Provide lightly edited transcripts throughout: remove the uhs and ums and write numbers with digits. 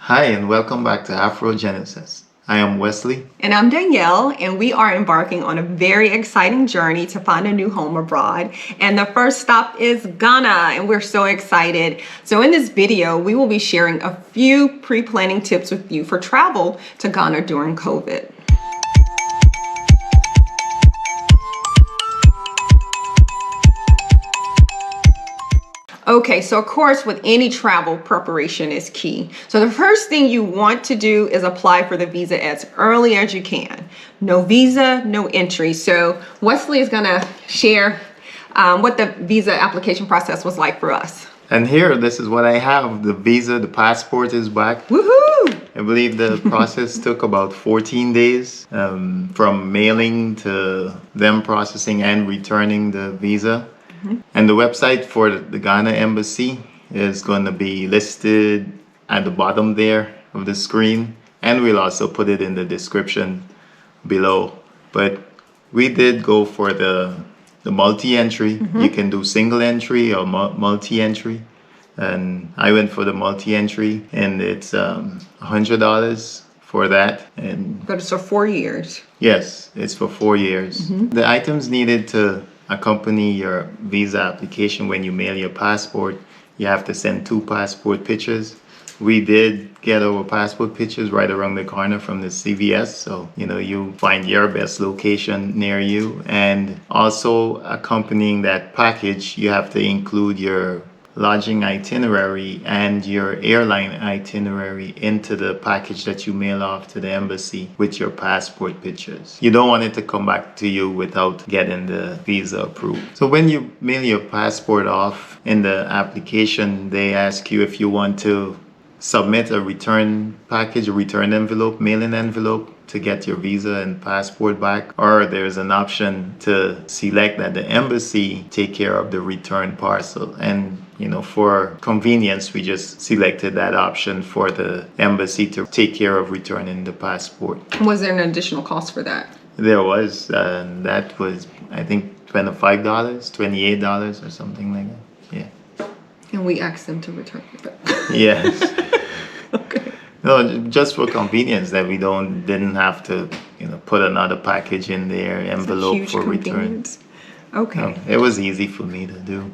Hi, and welcome back to Afrogenesis. I am Wesley. And I'm Danielle, and we are embarking on a very exciting journey to find a new home abroad. And the first stop is Ghana, and we're so excited. So in this video, we will be sharing a few pre-planning tips with you for travel to Ghana during COVID. Okay, so of course, with any travel, preparation is key. So the first thing you want to do is apply for the visa as early as you can. No visa, no entry. So Wesley is gonna share what the visa application process was like for us. And here, this is what I have. The visa, the passport is back. Woohoo! I believe the process took about 14 days from mailing to them processing and returning the visa. And the website for the Ghana Embassy is going to be listed at the bottom there of the screen. And we'll also put it in the description below. But we did go for the multi-entry. You can do single entry or multi-entry. And I went for the multi-entry, and it's $100 for that. But it's for 4 years. Yes, it's for 4 years. The items needed to accompany your visa application when you mail your passport, you have to send 2 passport pictures. We did get our passport pictures right around the corner from the CVS, so you find your best location near you. And also accompanying that package, you have to include your lodging itinerary and your airline itinerary into the package that you mail off to the embassy with your passport pictures. You don't want it to come back to you without getting the visa approved. So when you mail your passport off in the application, they ask you if you want to submit a return package, a return envelope, mailing envelope to get your visa and passport back, or there's an option to select that the embassy take care of the return parcel. And for convenience, we just selected that option for the embassy to take care of returning the passport. Was there an additional cost for that? There was, that was, I think, $25, $28 or something like that. Yeah. And we asked them to return it. Yes. Okay. No, just for convenience, that we didn't have to, put another package in their envelope for return. Okay. No, it was easy for me to do.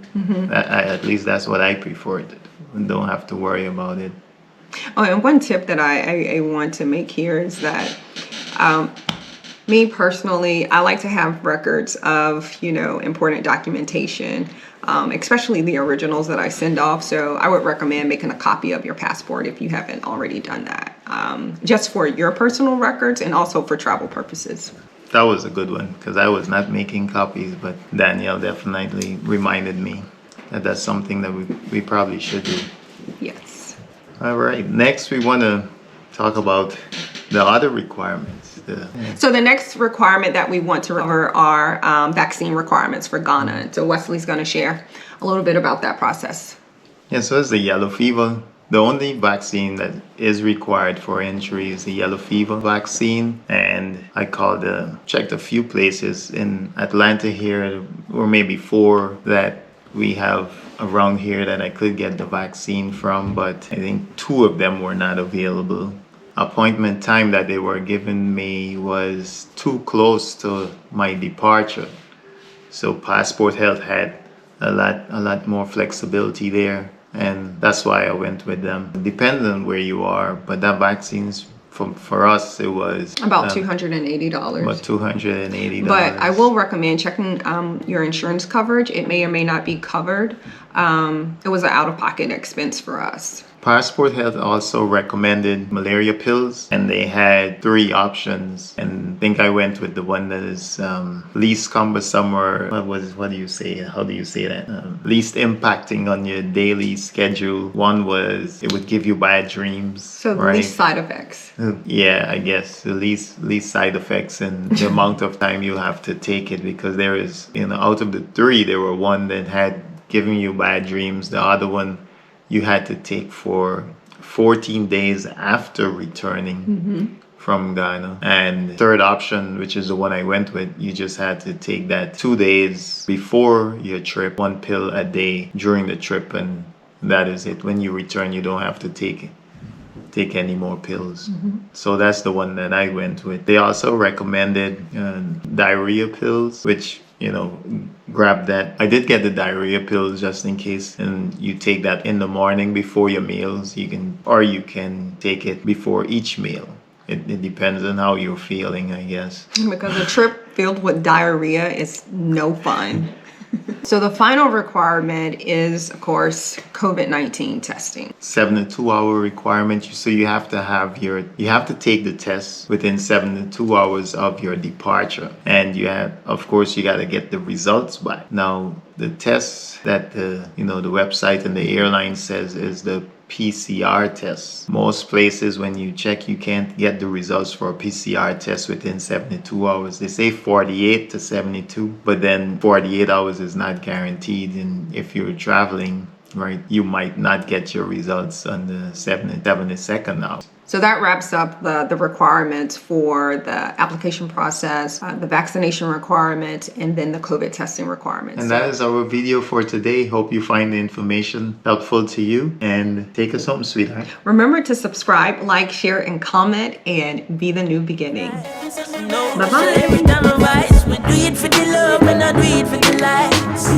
At least that's what I preferred. Don't have to worry about it. Oh, and one tip that I want to make here is that me personally, I like to have records of, important documentation, especially the originals that I send off. So I would recommend making a copy of your passport if you haven't already done that, just for your personal records and also for travel purposes. That was a good one because I was not making copies, but Danielle definitely reminded me that that's something that we probably should do. Yes. All right. Next, we want to talk about the other requirements. So the next requirement that we want to cover are vaccine requirements for Ghana. So Wesley's going to share a little bit about that process. Yeah, so it's the yellow fever. The only vaccine that is required for entry is the yellow fever vaccine. And I checked a few places in Atlanta here, or maybe 4 that we have around here that I could get the vaccine from, but I think 2 of them were not available. Appointment time that they were giving me was too close to my departure. So Passport Health had a lot more flexibility there. And that's why I went with them. Depending on where you are, but that vaccine's for us, it was about $280. About $280. But I will recommend checking your insurance coverage. It may or may not be covered. It was an out-of-pocket expense for us. Passport Health also recommended malaria pills, and they had 3 options. And I think I went with the one that is least cumbersome, or what do you say? How do you say that? Least impacting on your daily schedule. One was it would give you bad dreams. So right? Least side effects. Yeah, I guess the least side effects and the amount of time you have to take it, because there is, out of the 3, there were one that had given you bad dreams. The other one you had to take for 14 days after returning from Ghana. And third option, which is the one I went with, you just had to take that 2 days before your trip, 1 pill a day during the trip, and that is it. When you return, you don't have to take it. take any more pills. So that's the one that I went with. They also recommended diarrhea pills, which, grab that. I did get the diarrhea pills just in case, and you take that in the morning before your meals. You can take it before each meal. It depends on how you're feeling, I guess. Because a trip filled with diarrhea is no fun. So the final requirement is, of course, COVID-19 testing. 72-hour requirement. So you have to take the test within 72 hours of your departure. And you got to get the results back. Now, the tests that the website and the airline says is the PCR test. Most places, when you check, you can't get the results for a PCR test within 72 hours. They say 48 to 72, but then 48 hours is not guaranteed. And if you're traveling, right, you might not get your results on the 72nd hour. So that wraps up the requirements for the application process, the vaccination requirement, and then the COVID testing requirements. And that is our video for today. Hope you find the information helpful to you, and take us home, sweetheart. Remember to subscribe, like, share, and comment, and be the new beginning. Bye-bye. Every time I rise, we do it for the love and I do it for the lights.